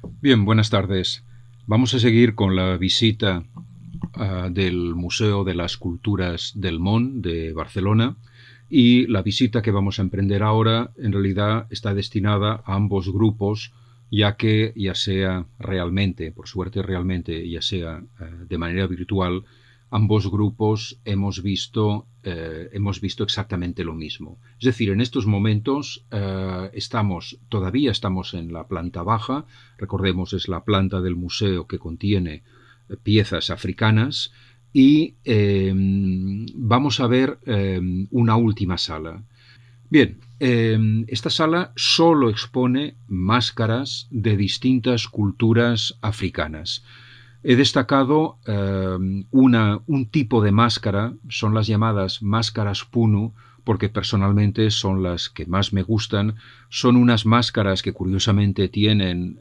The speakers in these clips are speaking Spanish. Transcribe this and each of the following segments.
Bien, buenas tardes. Vamos a seguir con la visita del Museo de las Culturas del Món de Barcelona, y la visita que vamos a emprender ahora en realidad está destinada a ambos grupos, ya que ya sea realmente, por suerte realmente, ya sea de manera virtual, ambos grupos hemos visto exactamente lo mismo. Es decir, en estos momentos todavía estamos en la planta baja. Recordemos, es la planta del museo que contiene piezas africanas, y vamos a ver una última sala. Bien, esta sala solo expone máscaras de distintas culturas africanas. He destacado un tipo de máscara, son las llamadas máscaras Punu, porque personalmente son las que más me gustan. Son unas máscaras que curiosamente tienen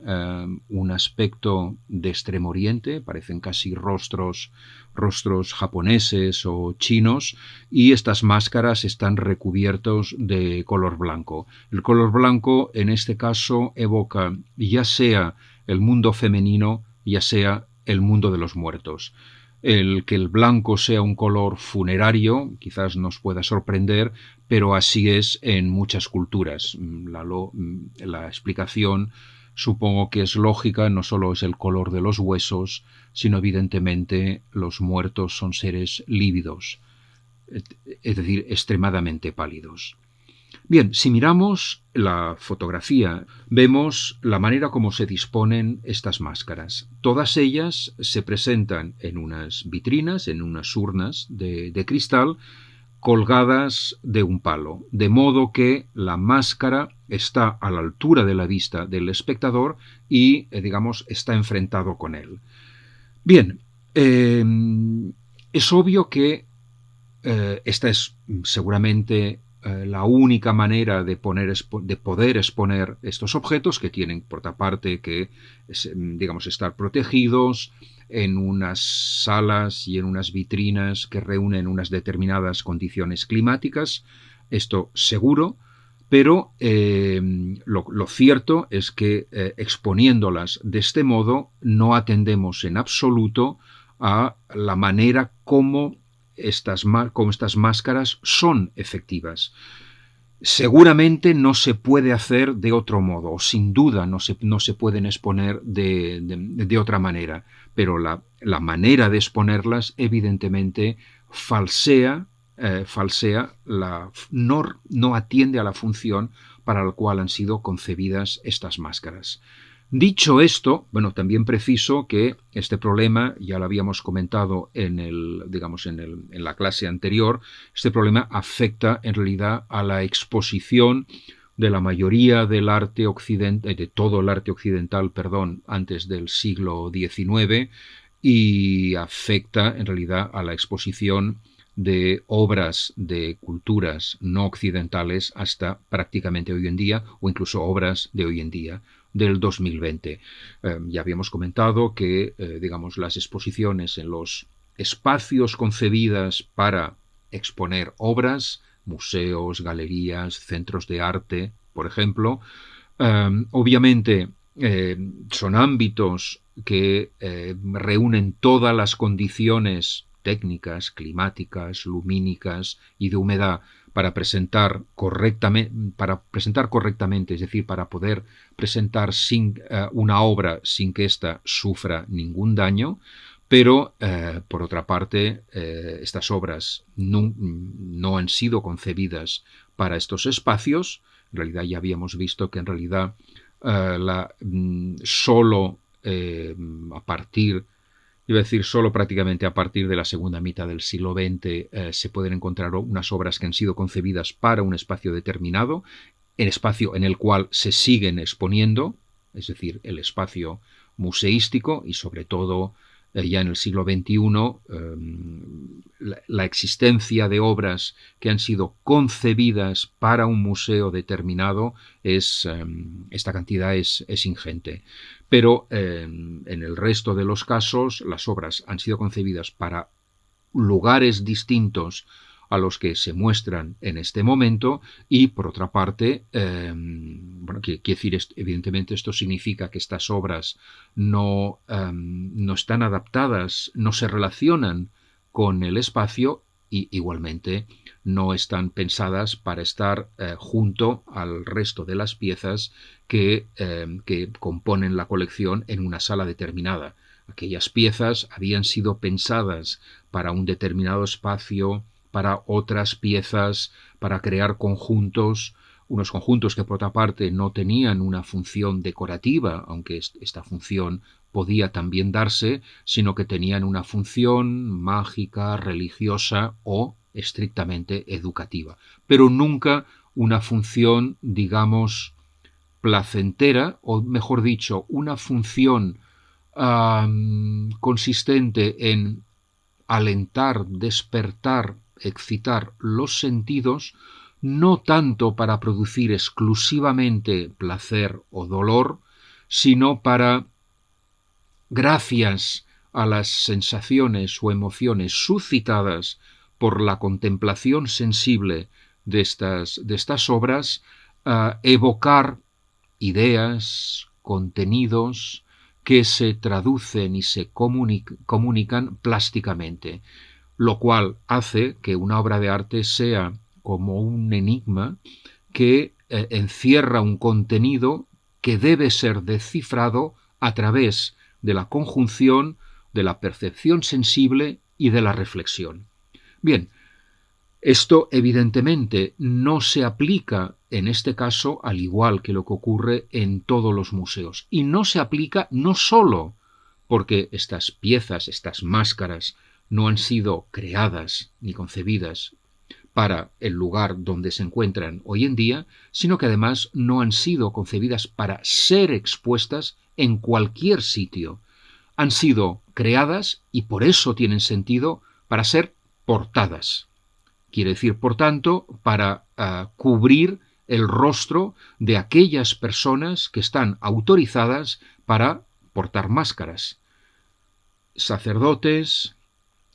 un aspecto de Extremo Oriente, parecen casi rostros japoneses o chinos, y estas máscaras están recubiertos de color blanco. El color blanco en este caso evoca ya sea el mundo femenino, ya sea el mundo de los muertos. El que el blanco sea un color funerario quizás nos pueda sorprender, pero así es en muchas culturas. La explicación supongo que es lógica, no solo es el color de los huesos, sino evidentemente los muertos son seres lívidos, es decir, extremadamente pálidos. Bien, si miramos la fotografía, vemos la manera como se disponen estas máscaras. Todas ellas se presentan en unas vitrinas, en unas urnas de cristal, colgadas de un palo, de modo que la máscara está a la altura de la vista del espectador y, digamos, está enfrentado con él. Bien, es obvio que esta es seguramente la única manera de poder exponer estos objetos, que tienen por otra parte que, digamos, estar protegidos en unas salas y en unas vitrinas que reúnen unas determinadas condiciones climáticas. Esto seguro. Pero lo cierto es que exponiéndolas de este modo no atendemos en absoluto a la manera como estas máscaras son efectivas. Seguramente no se puede hacer de otro modo, o sin duda no se pueden exponer de otra manera, pero la manera de exponerlas evidentemente no atiende a la función para la cual han sido concebidas estas máscaras. Dicho esto, bueno, también preciso que este problema, ya lo habíamos comentado en la clase anterior, este problema afecta en realidad a la exposición de la mayoría del arte occidental, de todo el arte occidental, perdón, antes del siglo XIX, y afecta en realidad a la exposición de obras de culturas no occidentales hasta prácticamente hoy en día, o incluso obras de hoy en día, del 2020. Ya habíamos comentado que, digamos, las exposiciones en los espacios concebidas para exponer obras, museos, galerías, centros de arte, por ejemplo, obviamente son ámbitos que reúnen todas las condiciones técnicas, climáticas, lumínicas y de humedad para presentar correctamente, es decir, para poder presentar una obra sin que ésta sufra ningún daño. Pero, por otra parte, estas obras no han sido concebidas para estos espacios. En realidad ya habíamos visto que en realidad solo a partir, iba a decir solo prácticamente a partir de la segunda mitad del siglo XX, se pueden encontrar unas obras que han sido concebidas para un espacio determinado, el espacio en el cual se siguen exponiendo, es decir, el espacio museístico, y sobre todo ya en el siglo XXI, la existencia de obras que han sido concebidas para un museo determinado, esta cantidad es ingente. Pero en el resto de los casos las obras han sido concebidas para lugares distintos a los que se muestran en este momento, y por otra parte bueno, quiere decir, evidentemente esto significa que estas obras no están adaptadas, no se relacionan con el espacio y igualmente no están pensadas para estar junto al resto de las piezas que componen la colección en una sala determinada. Aquellas piezas habían sido pensadas para un determinado espacio, para otras piezas, para crear conjuntos, unos conjuntos que por otra parte no tenían una función decorativa, aunque esta función podía también darse, sino que tenían una función mágica, religiosa o estrictamente educativa, pero nunca una función, digamos, placentera, o mejor dicho, una función consistente en alentar, despertar, excitar los sentidos, no tanto para producir exclusivamente placer o dolor, sino para, gracias a las sensaciones o emociones suscitadas por la contemplación sensible de estas obras, evocar ideas, contenidos que se traducen y se comunican plásticamente, lo cual hace que una obra de arte sea como un enigma que encierra un contenido que debe ser descifrado a través de la conjunción de la percepción sensible y de la reflexión. Bien, esto evidentemente no se aplica en este caso al igual que lo que ocurre en todos los museos. Y no se aplica no solo porque estas piezas, estas máscaras, no han sido creadas ni concebidas para el lugar donde se encuentran hoy en día, sino que además no han sido concebidas para ser expuestas en cualquier sitio. Han sido creadas y por eso tienen sentido para ser portadas. Quiere decir, por tanto, para cubrir el rostro de aquellas personas que están autorizadas para portar máscaras. Sacerdotes,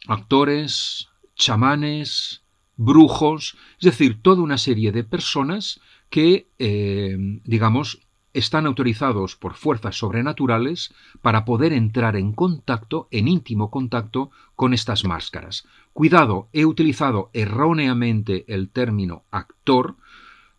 actores, chamanes, brujos, es decir, toda una serie de personas que, digamos, están autorizados por fuerzas sobrenaturales para poder entrar en contacto, en íntimo contacto, con estas máscaras. Cuidado, he utilizado erróneamente el término actor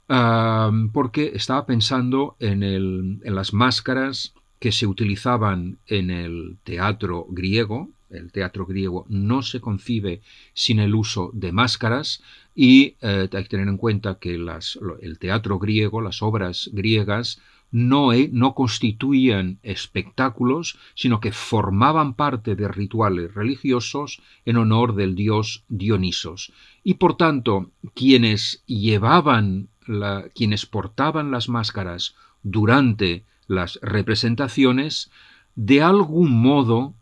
porque estaba pensando en las máscaras que se utilizaban en el teatro griego. El teatro griego no se concibe sin el uso de máscaras y hay que tener en cuenta que el teatro griego, las obras griegas, no constituían espectáculos, sino que formaban parte de rituales religiosos en honor del dios Dionisos. Y por tanto, quienes portaban las máscaras durante las representaciones, de algún modo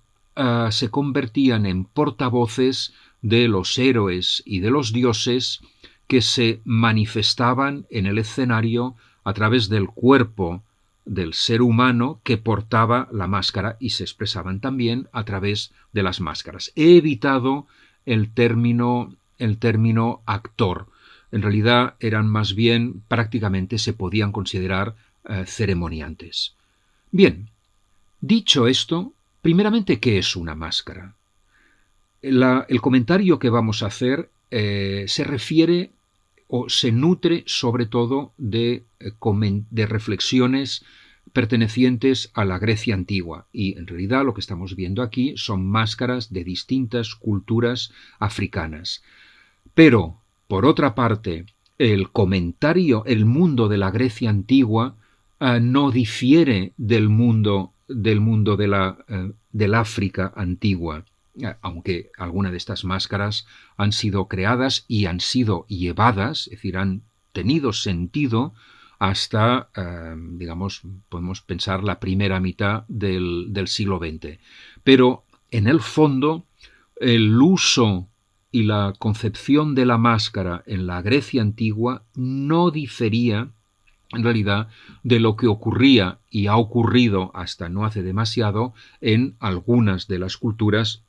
se convertían en portavoces de los héroes y de los dioses que se manifestaban en el escenario a través del cuerpo del ser humano que portaba la máscara y se expresaban también a través de las máscaras. He evitado el término actor. En realidad eran más bien, prácticamente se podían considerar ceremoniantes. Bien, dicho esto, primeramente, ¿qué es una máscara? El comentario que vamos a hacer se refiere o se nutre sobre todo de reflexiones pertenecientes a la Grecia antigua y en realidad lo que estamos viendo aquí son máscaras de distintas culturas africanas. Pero, por otra parte, el mundo de la Grecia antigua no difiere del mundo del África antigua, aunque algunas de estas máscaras han sido creadas y han sido llevadas, es decir, han tenido sentido hasta, digamos, podemos pensar la primera mitad del siglo XX. Pero, en el fondo, el uso y la concepción de la máscara en la Grecia antigua no difería en realidad de lo que ocurría y ha ocurrido hasta no hace demasiado en algunas de las culturas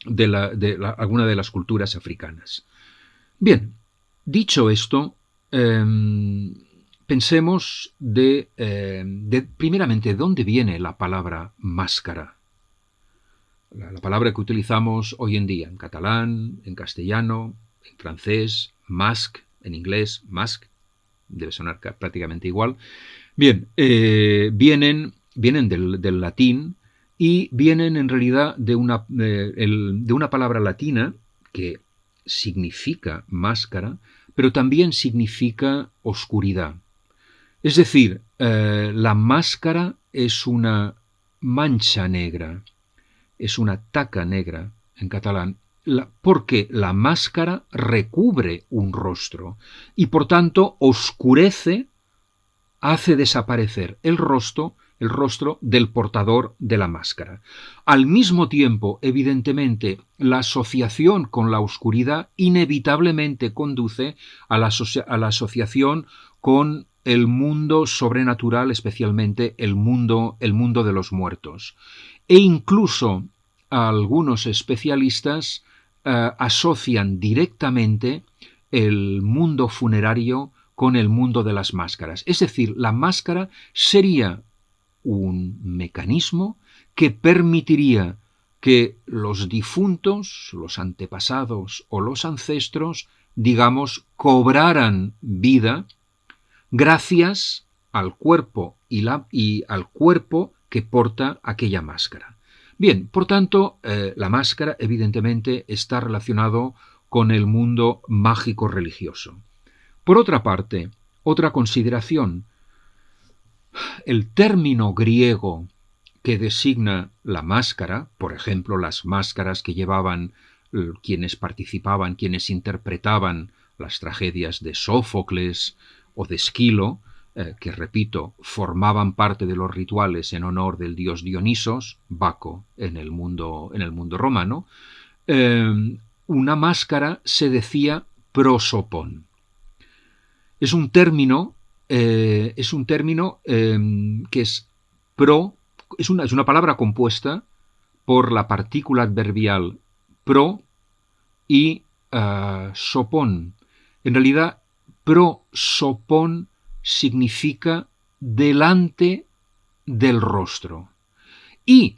algunas de las culturas africanas. Bien, dicho esto, pensemos primeramente, ¿de dónde viene la palabra máscara? La palabra que utilizamos hoy en día, en catalán, en castellano, en francés, masque, en inglés, masque, debe sonar prácticamente igual. Bien, vienen del latín y vienen en realidad de una palabra latina que significa máscara, pero también significa oscuridad. Es decir, la máscara es una mancha negra, es una taca negra en catalán, porque la máscara recubre un rostro y por tanto oscurece, hace desaparecer el rostro del portador de la máscara. Al mismo tiempo, evidentemente, la asociación con la oscuridad inevitablemente conduce a la asociación con el mundo sobrenatural, especialmente el mundo de los muertos. E incluso algunos especialistas asocian directamente el mundo funerario con el mundo de las máscaras. Es decir, la máscara sería un mecanismo que permitiría que los difuntos, los antepasados o los ancestros, digamos, cobraran vida gracias al cuerpo y al cuerpo que porta aquella máscara. Bien, por tanto, la máscara evidentemente está relacionado con el mundo mágico religioso. Por otra parte, otra consideración, el término griego que designa la máscara, por ejemplo, las máscaras que llevaban quienes participaban, quienes interpretaban las tragedias de Sófocles o de Esquilo, que, repito, formaban parte de los rituales en honor del dios Dionisos, Baco en el mundo romano, una máscara se decía prosopón. Es un término que es una palabra compuesta por la partícula adverbial pro y sopón. En realidad, prosopón significa delante del rostro. Y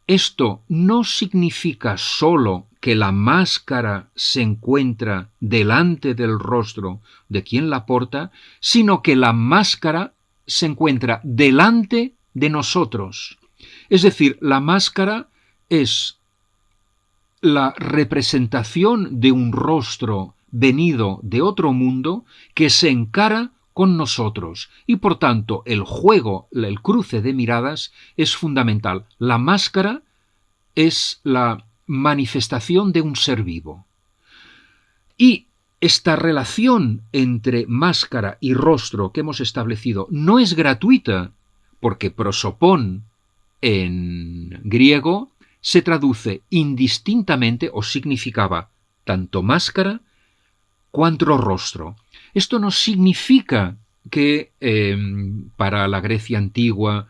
esto no significa solo que la máscara se encuentra delante del rostro de quien la porta, sino que la máscara se encuentra delante de nosotros. Es decir, la máscara es la representación de un rostro venido de otro mundo que se encara con nosotros y por tanto el juego, el cruce de miradas es fundamental. La máscara es la manifestación de un ser vivo. Y esta relación entre máscara y rostro que hemos establecido no es gratuita, porque prosopón en griego se traduce indistintamente o significaba tanto máscara cuanto rostro. Esto no significa que para la Grecia antigua,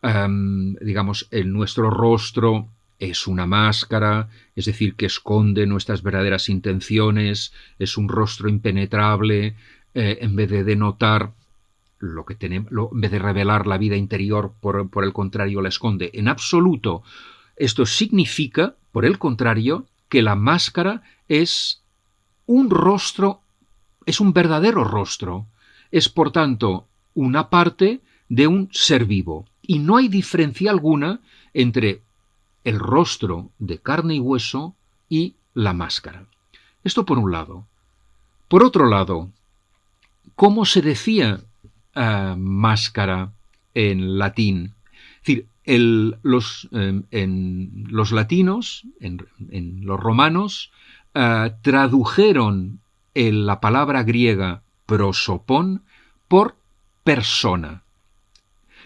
digamos, nuestro rostro es una máscara, es decir, que esconde nuestras verdaderas intenciones, es un rostro impenetrable, en vez de denotar lo que tenemos, en vez de revelar la vida interior, por el contrario, la esconde. En absoluto, esto significa, por el contrario, que la máscara es un rostro, es un verdadero rostro, es por tanto una parte de un ser vivo. Y no hay diferencia alguna entre el rostro de carne y hueso y la máscara. Esto por un lado. Por otro lado, ¿cómo se decía máscara en latín? Es decir, en los latinos, en los romanos, tradujeron la palabra griega prosopón por persona.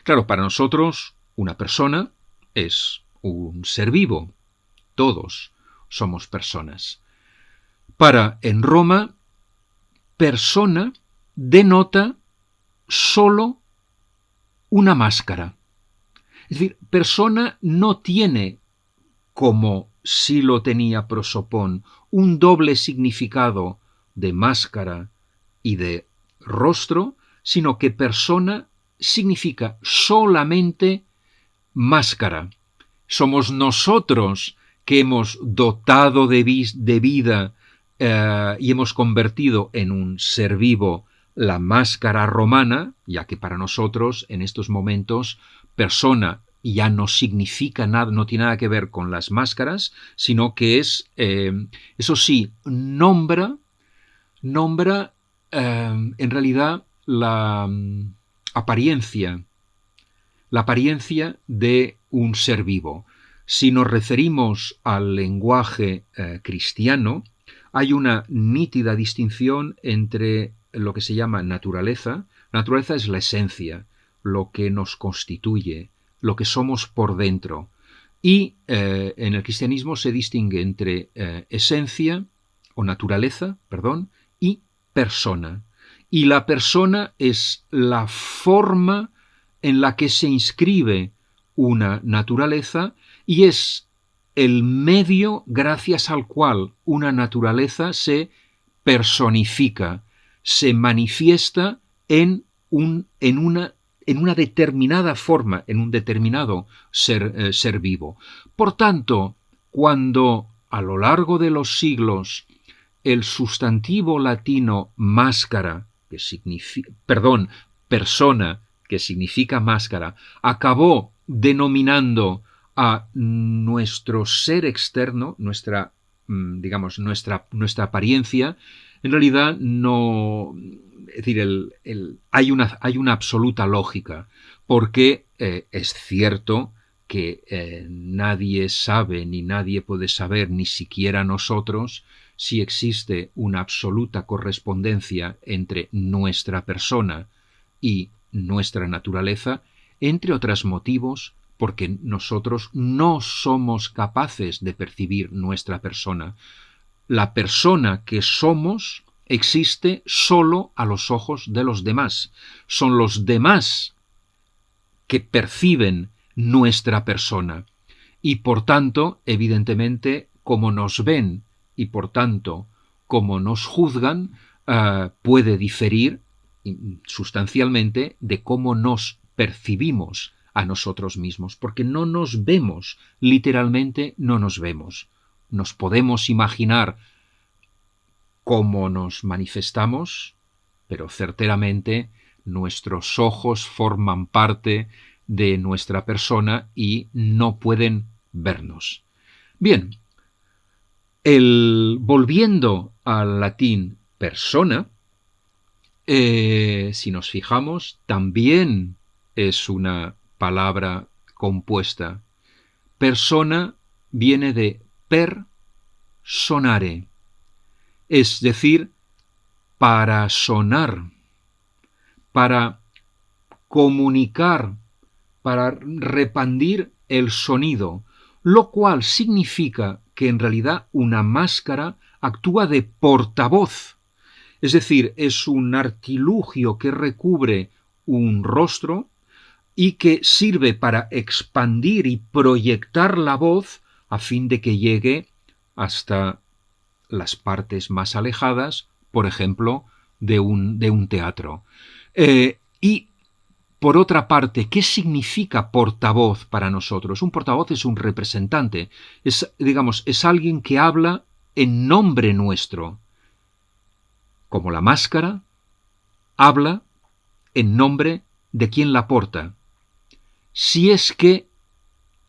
Claro, para nosotros una persona es un ser vivo. Todos somos personas. En Roma, persona denota solo una máscara. Es decir, persona no tiene, como sí lo tenía prosopón, un doble significado de máscara y de rostro, sino que persona significa solamente máscara. Somos nosotros que hemos dotado de vida y hemos convertido en un ser vivo la máscara romana, ya que para nosotros en estos momentos persona ya no significa nada, no tiene nada que ver con las máscaras, sino que es, eso sí, nombra en realidad la apariencia de un ser vivo. Si nos referimos al lenguaje cristiano, hay una nítida distinción entre lo que se llama naturaleza. Naturaleza es la esencia, lo que nos constituye, lo que somos por dentro. Y en el cristianismo se distingue entre esencia o naturaleza, y persona. Y la persona es la forma en la que se inscribe una naturaleza y es el medio gracias al cual una naturaleza se personifica, se manifiesta en una determinada forma, en un determinado ser vivo. Por tanto, cuando a lo largo de los siglos el sustantivo latino máscara, que significa, persona, que significa máscara, acabó denominando a nuestro ser externo, nuestra apariencia, en realidad no, es decir, hay una absoluta lógica, porque es cierto que nadie sabe ni nadie puede saber, ni siquiera nosotros, si existe una absoluta correspondencia entre nuestra persona y nuestra naturaleza, entre otros motivos, porque nosotros no somos capaces de percibir nuestra persona. La persona que somos existe solo a los ojos de los demás. Son los demás que perciben nuestra persona. Y por tanto, evidentemente, como nos ven y por tanto, como nos juzgan, puede diferir sustancialmente de cómo nos percibimos a nosotros mismos, porque no nos vemos, literalmente no nos vemos. Nos podemos imaginar cómo nos manifestamos, pero certeramente nuestros ojos forman parte de nuestra persona y no pueden vernos. Bien, volviendo al latín persona, si nos fijamos, también es una palabra compuesta. Persona viene de per sonare, es decir, para sonar, para comunicar, para repandir el sonido, lo cual significa que en realidad una máscara actúa de portavoz, es decir, es un artilugio que recubre un rostro y que sirve para expandir y proyectar la voz a fin de que llegue hasta las partes más alejadas, por ejemplo, de un teatro. Y por otra parte, ¿qué significa portavoz para nosotros? Un portavoz es un representante, es alguien que habla en nombre nuestro. Como la máscara habla en nombre de quien la porta. Si es que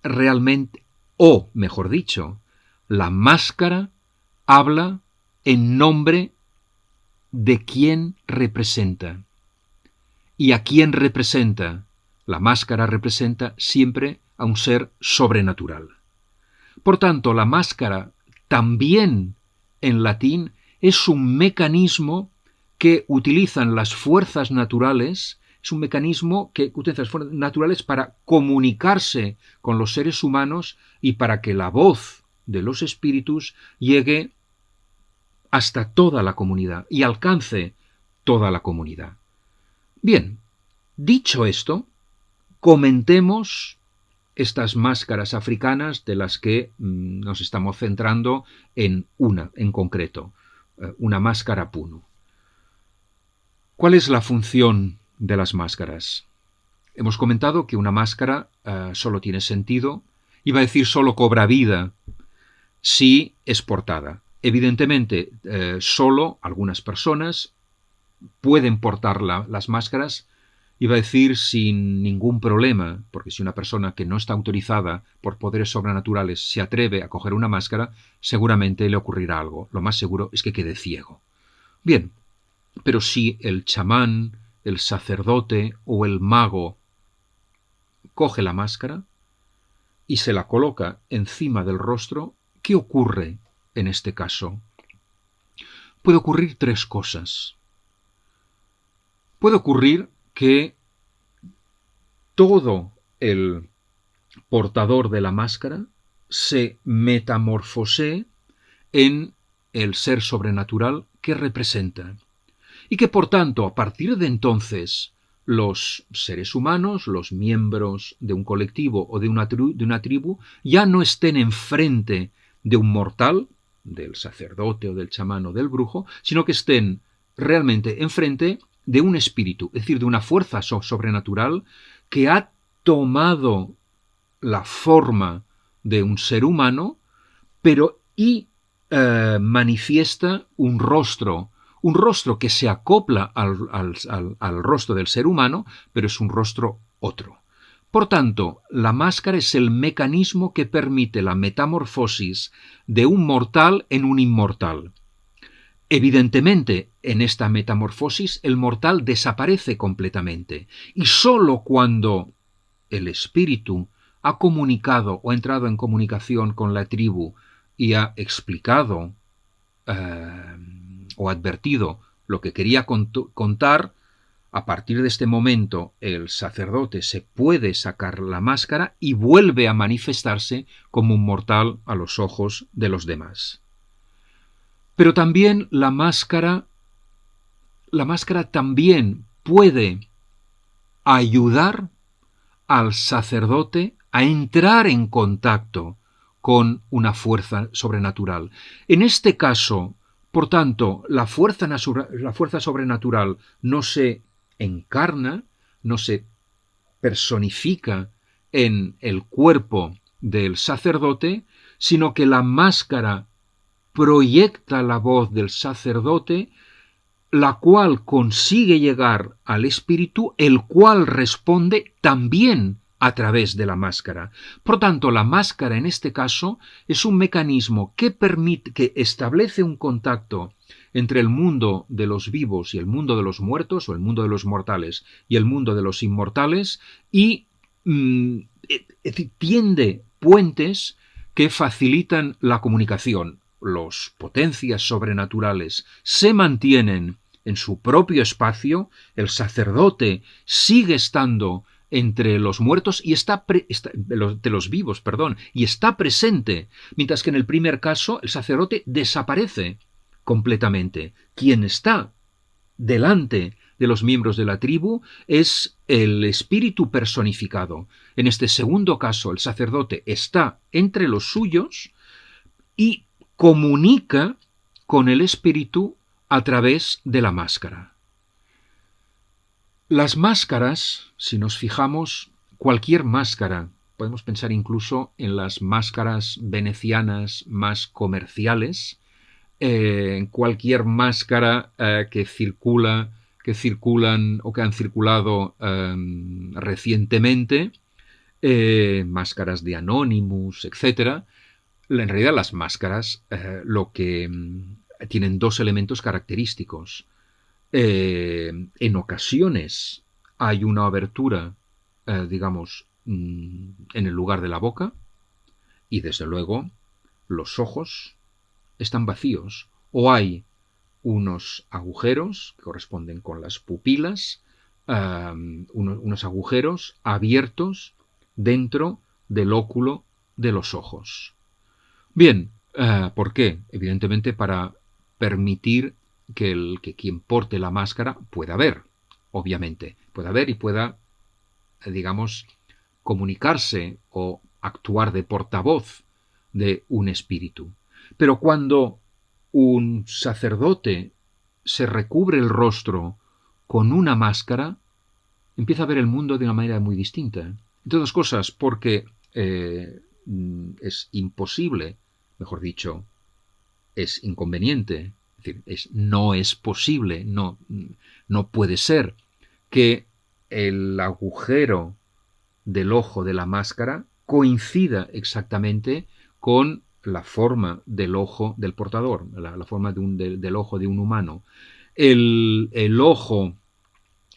realmente, o mejor dicho, la máscara habla en nombre de quien representa. ¿Y a quién representa? La máscara representa siempre a un ser sobrenatural. Por tanto, la máscara también en latín es un mecanismo que utilizan las fuerzas naturales, es un mecanismo que utiliza las fuerzas naturales para comunicarse con los seres humanos y para que la voz de los espíritus llegue hasta toda la comunidad y alcance toda la comunidad. Bien, dicho esto, comentemos estas máscaras africanas de las que nos estamos centrando en una en concreto, una máscara Puno. ¿Cuál es la función de las máscaras. Hemos comentado que una máscara solo tiene sentido, iba a decir solo cobra vida, si es portada. Evidentemente, solo algunas personas pueden portar las máscaras, iba a decir sin ningún problema, porque si una persona que no está autorizada por poderes sobrenaturales se atreve a coger una máscara, seguramente le ocurrirá algo. Lo más seguro es que quede ciego. Bien, pero si el chamán, el sacerdote o el mago coge la máscara y se la coloca encima del rostro, ¿qué ocurre en este caso? Puede ocurrir tres cosas. Puede ocurrir que todo el portador de la máscara se metamorfosee en el ser sobrenatural que representa. Y que por tanto, a partir de entonces, los seres humanos, los miembros de un colectivo o de una tribu, ya no estén enfrente de un mortal, del sacerdote o del chamán o del brujo, sino que estén realmente enfrente de un espíritu, es decir, de una fuerza sobrenatural que ha tomado la forma de un ser humano, pero manifiesta un rostro que se acopla al rostro del ser humano, pero es un rostro otro. Por tanto, la máscara es el mecanismo que permite la metamorfosis de un mortal en un inmortal. Evidentemente, en esta metamorfosis el mortal desaparece completamente, y sólo cuando el espíritu ha comunicado o ha entrado en comunicación con la tribu y ha explicado o advertido lo que quería contar, a partir de este momento el sacerdote se puede sacar la máscara y vuelve a manifestarse como un mortal a los ojos de los demás. Pero también la máscara también puede ayudar al sacerdote a entrar en contacto con una fuerza sobrenatural. En este caso, por tanto, la fuerza sobrenatural no se encarna, no se personifica en el cuerpo del sacerdote, sino que la máscara proyecta la voz del sacerdote, la cual consigue llegar al espíritu, el cual responde también a través de la máscara. Por tanto, la máscara en este caso es un mecanismo que establece un contacto entre el mundo de los vivos y el mundo de los muertos, o el mundo de los mortales y el mundo de los inmortales, y tiende puentes que facilitan la comunicación. Las potencias sobrenaturales se mantienen en su propio espacio, el sacerdote sigue estando entre los muertos y de los vivos, y está presente, mientras que en el primer caso el sacerdote desaparece completamente. Quien está delante de los miembros de la tribu es el espíritu personificado. En este segundo caso, el sacerdote está entre los suyos y comunica con el espíritu a través de la máscara. Las máscaras, si nos fijamos, cualquier máscara, podemos pensar incluso en las máscaras venecianas más comerciales, cualquier máscara que circulan o que han circulado recientemente, máscaras de Anonymous, etc. En realidad las máscaras tienen dos elementos característicos. En ocasiones hay una abertura, en el lugar de la boca, y desde luego los ojos están vacíos, o hay unos agujeros que corresponden con las pupilas, unos agujeros abiertos dentro del óculo de los ojos. Bien, ¿por qué? Evidentemente para permitir que quien porte la máscara pueda ver, obviamente, pueda ver y pueda, comunicarse o actuar de portavoz de un espíritu. Pero cuando un sacerdote se recubre el rostro con una máscara, empieza a ver el mundo de una manera muy distinta. Entre otras cosas, porque es imposible, mejor dicho, es inconveniente, es decir, no es posible, no puede ser que el agujero del ojo de la máscara coincida exactamente con la forma del ojo del portador, la forma del ojo de un humano. El ojo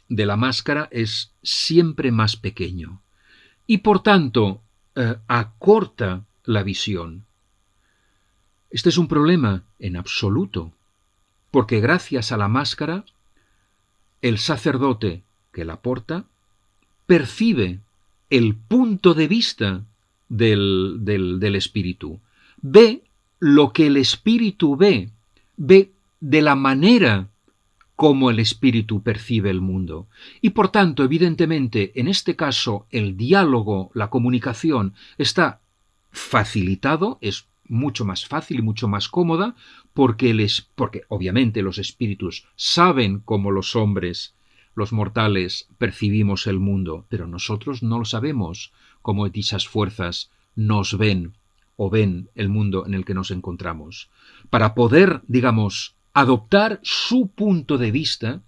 de la máscara es siempre más pequeño y por tanto acorta la visión. Este es un problema en absoluto, porque gracias a la máscara el sacerdote que la porta percibe el punto de vista del espíritu, ve lo que el espíritu ve de la manera como el espíritu percibe el mundo. Y por tanto, evidentemente, en este caso, el diálogo, la comunicación está facilitado, es mucho más fácil y mucho más cómoda, porque obviamente los espíritus saben cómo los hombres, los mortales, percibimos el mundo, pero nosotros no lo sabemos cómo dichas fuerzas nos ven o ven el mundo en el que nos encontramos. Para poder, digamos, adoptar su punto de vista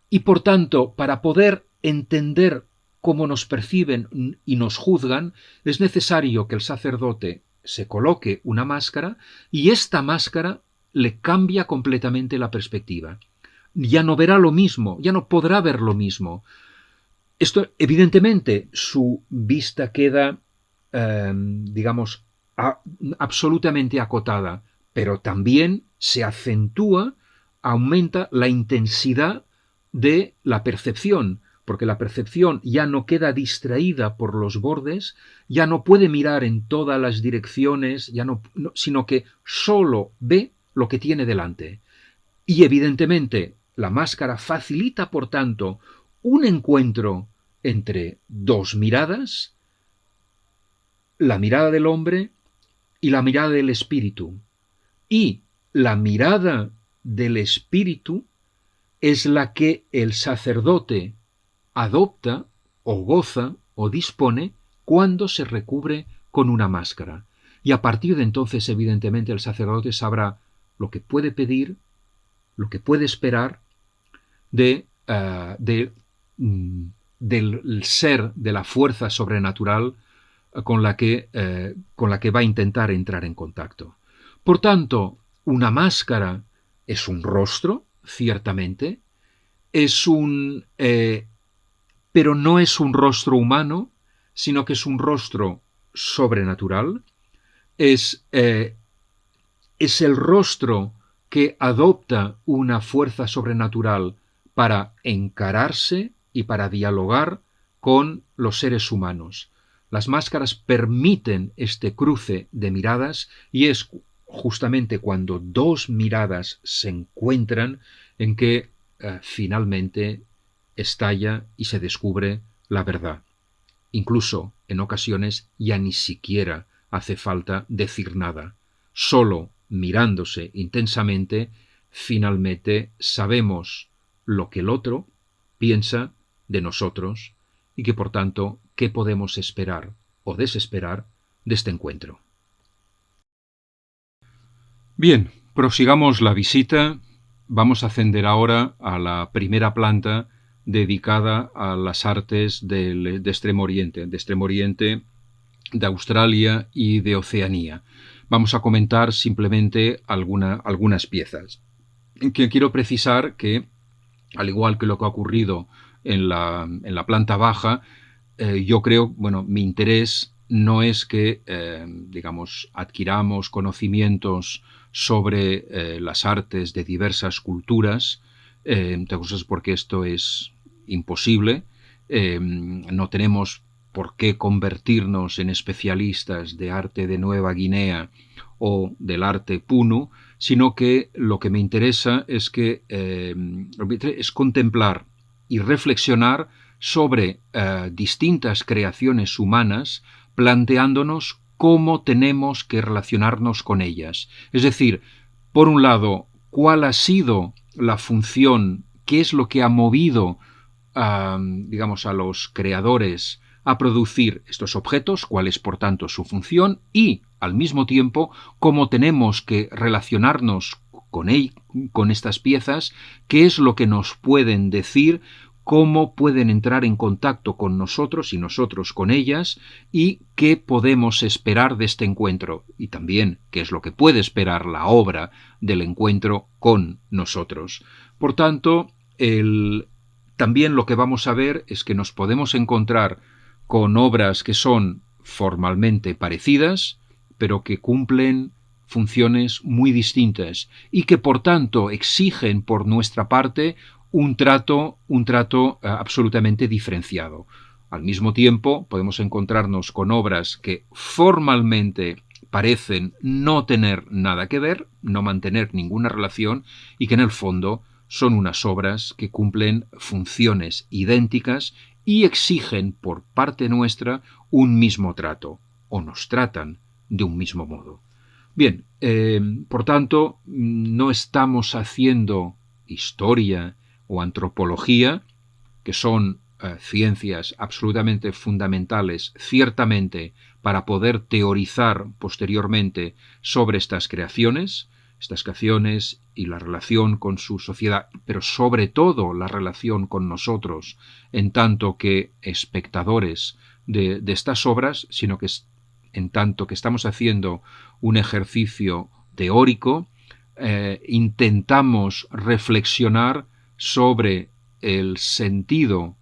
y, por tanto, para poder entender cómo nos perciben y nos juzgan, es necesario que el sacerdote se coloque una máscara y esta máscara le cambia completamente la perspectiva. Ya no verá lo mismo, ya no podrá ver lo mismo. Esto, evidentemente, su vista queda, digamos, absolutamente acotada, pero también se acentúa, aumenta la intensidad de la percepción, porque la percepción ya no queda distraída por los bordes, ya no puede mirar en todas las direcciones, sino que solo ve lo que tiene delante. Y evidentemente la máscara facilita, por tanto, un encuentro entre dos miradas, la mirada del hombre y la mirada del espíritu. Y la mirada del espíritu es la que el sacerdote adopta o goza o dispone cuando se recubre con una máscara. Y a partir de entonces, evidentemente, el sacerdote sabrá lo que puede pedir, lo que puede esperar del ser, de la fuerza sobrenatural con la que va a intentar entrar en contacto. Por tanto, una máscara es un rostro, ciertamente, pero no es un rostro humano, sino que es un rostro sobrenatural, es el rostro que adopta una fuerza sobrenatural para encararse y para dialogar con los seres humanos. Las máscaras permiten este cruce de miradas y es justamente cuando dos miradas se encuentran en que finalmente estalla y se descubre la verdad. Incluso en ocasiones ya ni siquiera hace falta decir nada. Solo mirándose intensamente, finalmente sabemos lo que el otro piensa de nosotros y que por tanto, ¿qué podemos esperar o desesperar de este encuentro? Bien, prosigamos la visita. Vamos a ascender ahora a la primera planta dedicada a las artes de Extremo Oriente, de Australia y de Oceanía. Vamos a comentar simplemente algunas piezas. Que quiero precisar que, al igual que lo que ha ocurrido en la planta baja, yo creo, mi interés no es que, adquiramos conocimientos sobre las artes de diversas culturas, porque esto es imposible. No tenemos por qué convertirnos en especialistas de arte de Nueva Guinea o del arte Punu, sino que lo que me interesa es contemplar y reflexionar sobre distintas creaciones humanas, planteándonos cómo tenemos que relacionarnos con ellas. Es decir, por un lado, cuál ha sido la función, qué es lo que ha movido digamos, a los creadores a producir estos objetos, cuál es por tanto su función y, al mismo tiempo, cómo tenemos que relacionarnos con estas piezas, qué es lo que nos pueden decir, cómo pueden entrar en contacto con nosotros y nosotros con ellas, y qué podemos esperar de este encuentro, y también qué es lo que puede esperar la obra del encuentro con nosotros. Por tanto, también lo que vamos a ver es que nos podemos encontrar con obras que son formalmente parecidas, pero que cumplen funciones muy distintas y que por tanto exigen por nuestra parte un trato absolutamente diferenciado. Al mismo tiempo podemos encontrarnos con obras que formalmente parecen no tener nada que ver, no mantener ninguna relación y que en el fondo son unas obras que cumplen funciones idénticas y exigen por parte nuestra un mismo trato, o nos tratan de un mismo modo. Bien, por tanto, no estamos haciendo historia o antropología, que son ciencias absolutamente fundamentales, ciertamente, para poder teorizar posteriormente sobre estas creaciones y la relación con su sociedad, pero sobre todo la relación con nosotros, en tanto que espectadores de estas obras, sino que en tanto que estamos haciendo un ejercicio teórico, intentamos reflexionar sobre el sentido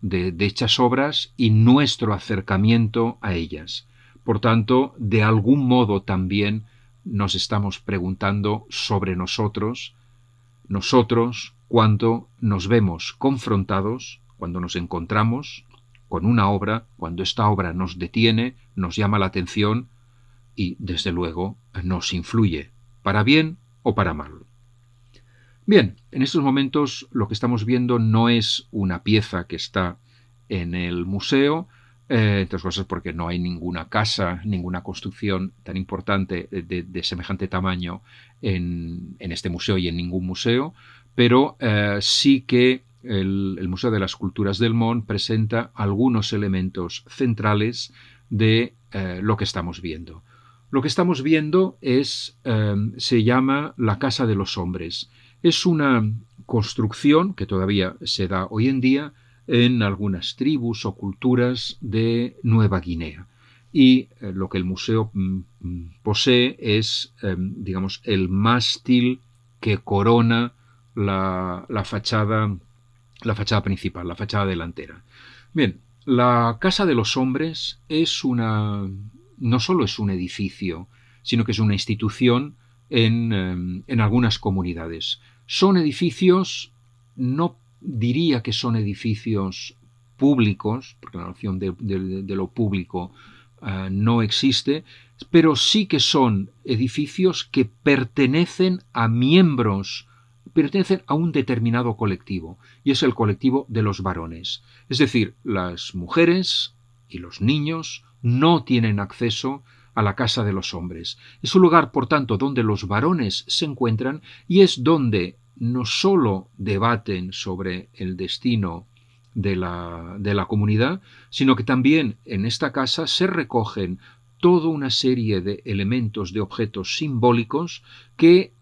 de dichas obras y nuestro acercamiento a ellas. Por tanto, de algún modo también nos estamos preguntando sobre nosotros cuando nos vemos confrontados, cuando nos encontramos con una obra, cuando esta obra nos detiene, nos llama la atención y, desde luego, nos influye, para bien o para mal. Bien, en estos momentos lo que estamos viendo no es una pieza que está en el museo, entre otras cosas porque no hay ninguna casa, ninguna construcción tan importante de semejante tamaño en este museo y en ningún museo, pero sí que el Museo de las Culturas del Món presenta algunos elementos centrales de lo que estamos viendo. Lo que estamos viendo se llama la Casa de los Hombres. Es una construcción que todavía se da hoy en día en algunas tribus o culturas de Nueva Guinea. Y lo que el museo posee es, digamos, el mástil que corona la fachada principal, la fachada delantera. Bien, la Casa de los Hombres no solo es un edificio, sino que es una institución en algunas comunidades. Son edificios, no diría que son edificios públicos, porque la noción de lo público no existe, pero sí que son edificios que pertenecen a un determinado colectivo, y es el colectivo de los varones. Es decir, las mujeres y los niños no tienen acceso a la Casa de los Hombres. Es un lugar, por tanto, donde los varones se encuentran y es donde no solo debaten sobre el destino de la comunidad, sino que también en esta casa se recogen toda una serie de elementos, de objetos simbólicos que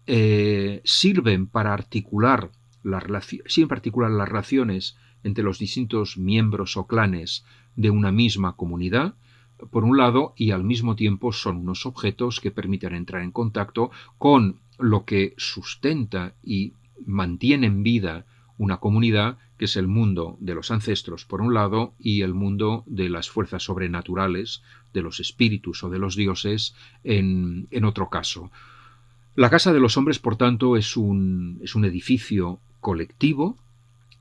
sirven para articular las relaciones entre los distintos miembros o clanes de una misma comunidad, por un lado, y al mismo tiempo son unos objetos que permiten entrar en contacto con lo que sustenta y mantiene en vida una comunidad, que es el mundo de los ancestros, por un lado, y el mundo de las fuerzas sobrenaturales, de los espíritus o de los dioses, en otro caso. La Casa de los Hombres, por tanto, es un edificio colectivo,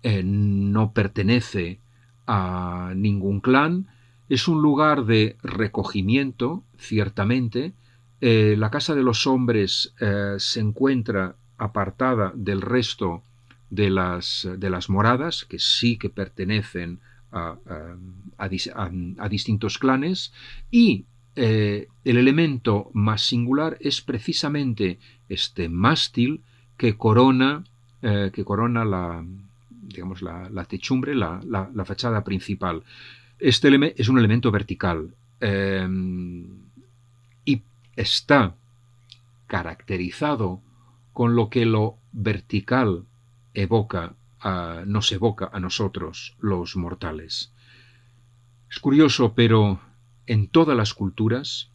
no pertenece a ningún clan, es un lugar de recogimiento, ciertamente. La Casa de los Hombres se encuentra apartada del resto de las moradas, que sí que pertenecen a distintos clanes, y el elemento más singular es precisamente este mástil que corona digamos, la techumbre, la fachada principal. Este es un elemento vertical y está caracterizado con lo que lo vertical nos evoca a nosotros, los mortales. Es curioso, pero en todas las culturas,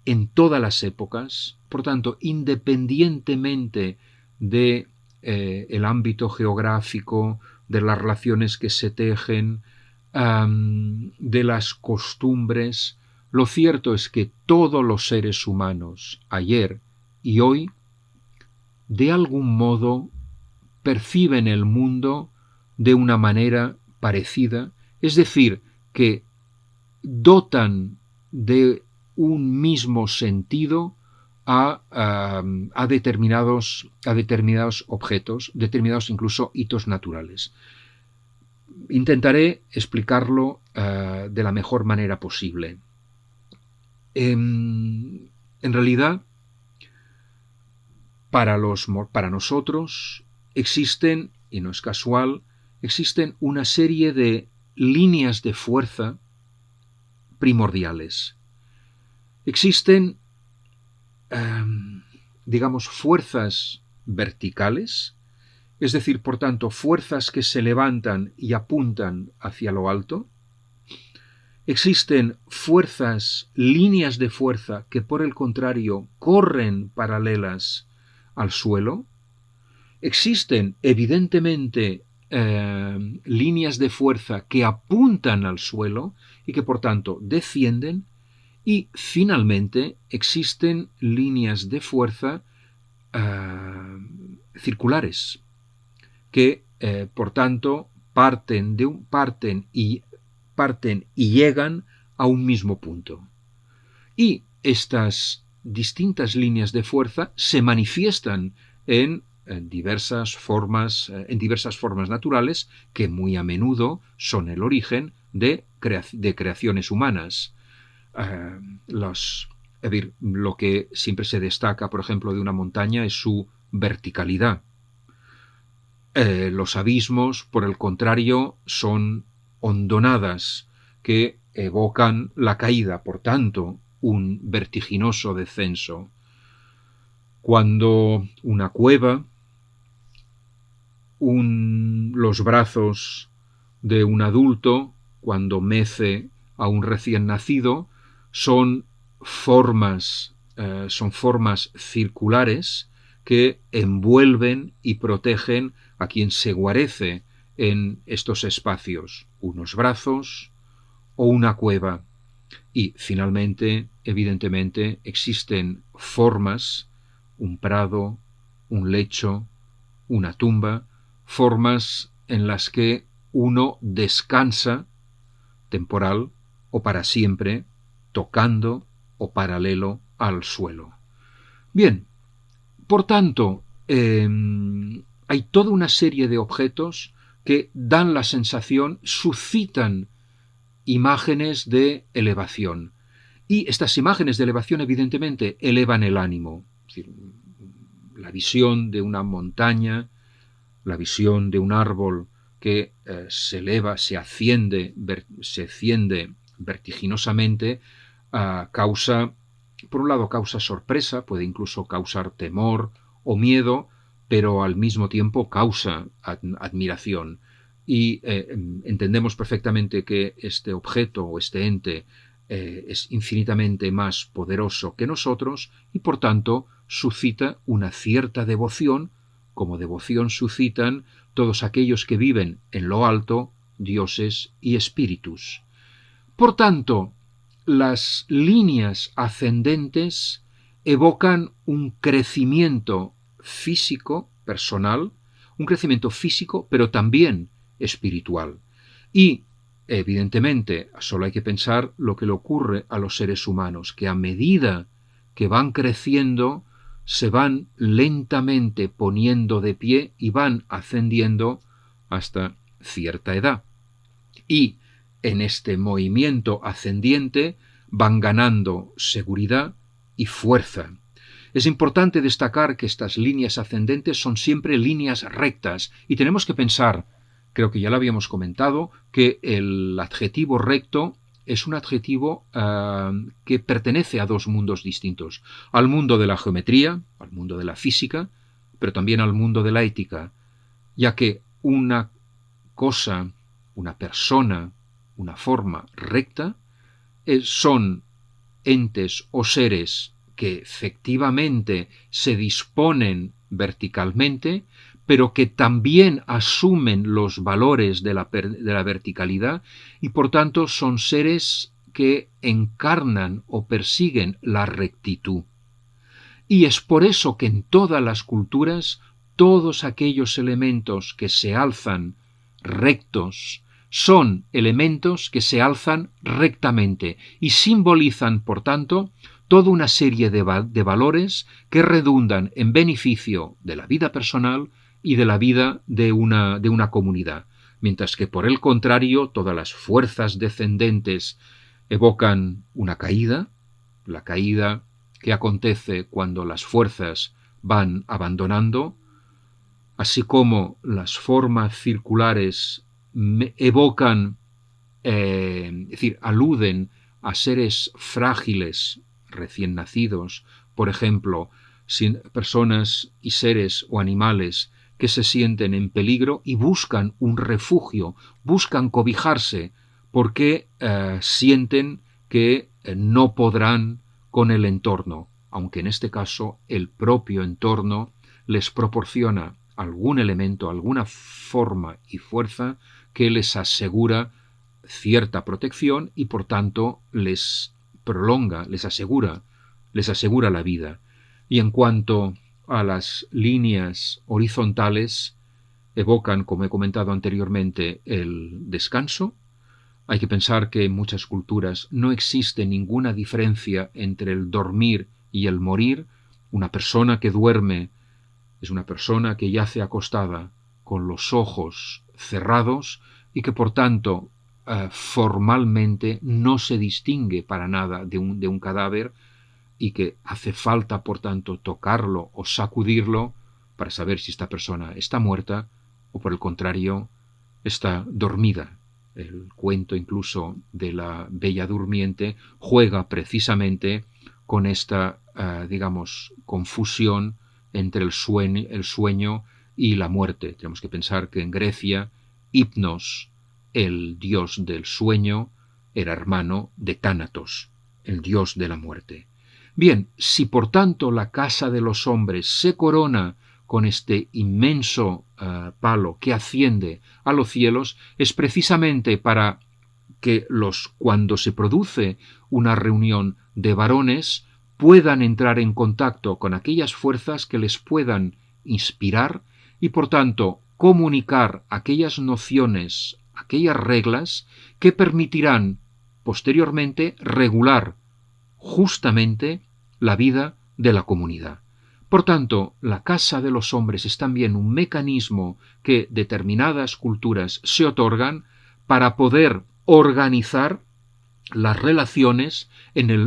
en todas las épocas, por tanto, independientemente de el ámbito geográfico, de las relaciones que se tejen, de las costumbres, lo cierto es que todos los seres humanos, ayer y hoy, de algún modo perciben el mundo de una manera parecida, es decir, que dotan de un mismo sentido a determinados objetos, determinados incluso hitos naturales. Intentaré explicarlo de la mejor manera posible. En realidad, para nosotros existen, y no es casual, existen una serie de líneas de fuerza primordiales. Existen, digamos, fuerzas verticales, es decir, por tanto, fuerzas que se levantan y apuntan hacia lo alto. Existen líneas de fuerza que, por el contrario, corren paralelas al suelo. Existen, evidentemente, líneas de fuerza que apuntan al suelo y que, por tanto, descienden. Y, finalmente, existen líneas de fuerza circulares que, por tanto, parten y llegan a un mismo punto. Y estas distintas líneas de fuerza se manifiestan en diversas formas naturales que muy a menudo son el origen de creaciones humanas. Lo que siempre se destaca, por ejemplo, de una montaña es su verticalidad. Los abismos, por el contrario, son hondonadas que evocan la caída, por tanto, un vertiginoso descenso. Cuando una cueva, los brazos de un adulto, cuando mece a un recién nacido, son formas circulares que envuelven y protegen a quien se guarece en estos espacios, unos brazos o una cueva. Y finalmente, evidentemente, existen formas, un prado, un lecho, una tumba, formas en las que uno descansa temporal o para siempre, tocando o paralelo al suelo. Bien, por tanto, hay toda una serie de objetos que dan la sensación, suscitan imágenes de elevación. Y estas imágenes de elevación, evidentemente, elevan el ánimo. Es decir, la visión de una montaña, la visión de un árbol que se eleva, se asciende vertiginosamente, por un lado causa sorpresa, puede incluso causar temor o miedo, pero al mismo tiempo causa admiración. Y entendemos perfectamente que este objeto o este ente es infinitamente más poderoso que nosotros y por tanto suscita una cierta devoción, como devoción suscitan todos aquellos que viven en lo alto, dioses y espíritus. Por tanto, las líneas ascendentes evocan un crecimiento físico, personal, un crecimiento físico, pero también espiritual. Y, evidentemente, solo hay que pensar lo que le ocurre a los seres humanos, que a medida que van creciendo, se van lentamente poniendo de pie y van ascendiendo hasta cierta edad. Y en este movimiento ascendiente van ganando seguridad y fuerza. Es importante destacar que estas líneas ascendentes son siempre líneas rectas y tenemos que pensar creo que ya lo habíamos comentado, que el adjetivo recto es un adjetivo que pertenece a dos mundos distintos, al mundo de la geometría, al mundo de la física, pero también al mundo de la ética, ya que una cosa, una persona, una forma recta, son entes o seres que efectivamente se disponen verticalmente, pero que también asumen los valores de la verticalidad y por tanto son seres que encarnan o persiguen la rectitud. Y es por eso que en todas las culturas todos aquellos elementos que se alzan rectos son elementos que se alzan rectamente y simbolizan, por tanto, toda una serie de valores que redundan en beneficio de la vida personal y de la vida de una comunidad. Mientras que, por el contrario, todas las fuerzas descendentes evocan una caída, la caída que acontece cuando las fuerzas van abandonando, así como las formas circulares evocan, es decir, aluden a seres frágiles, recién nacidos, por ejemplo, personas y seres o animales que se sienten en peligro y buscan un refugio, buscan cobijarse, porque sienten que no podrán con el entorno, aunque en este caso el propio entorno les proporciona algún elemento, alguna forma y fuerza que les asegura cierta protección y por tanto les prolonga, les asegura la vida. Y en cuanto a las líneas horizontales, evocan, como he comentado anteriormente, el descanso. Hay que pensar que en muchas culturas no existe ninguna diferencia entre el dormir y el morir. Una persona que duerme es una persona que yace acostada con los ojos cerrados y que por tanto formalmente no se distingue para nada de un cadáver y que hace falta por tanto tocarlo o sacudirlo para saber si esta persona está muerta o por el contrario está dormida. El cuento incluso de la Bella Durmiente juega precisamente con esta, digamos, confusión entre el sueño y la muerte. Tenemos que pensar que en Grecia, Hipnos, el dios del sueño, era hermano de Tánatos, el dios de la muerte. Bien, si por tanto la casa de los hombres se corona con este inmenso palo que asciende a los cielos, es precisamente para que cuando se produce una reunión de varones, puedan entrar en contacto con aquellas fuerzas que les puedan inspirar y, por tanto, comunicar aquellas nociones, aquellas reglas que permitirán posteriormente regular justamente la vida de la comunidad. Por tanto, la casa de los hombres es también un mecanismo que determinadas culturas se otorgan para poder organizar las relaciones entre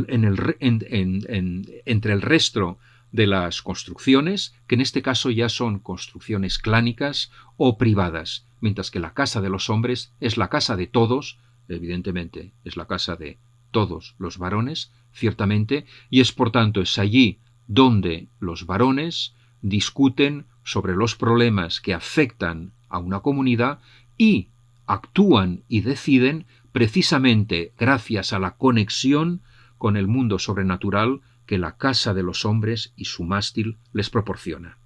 el resto de las construcciones, que en este caso ya son construcciones clánicas o privadas, mientras que la casa de los hombres es la casa de todos, evidentemente es la casa de todos los varones, ciertamente, y es por tanto es allí donde los varones discuten sobre los problemas que afectan a una comunidad y actúan y deciden precisamente gracias a la conexión con el mundo sobrenatural que la casa de los hombres y su mástil les proporciona.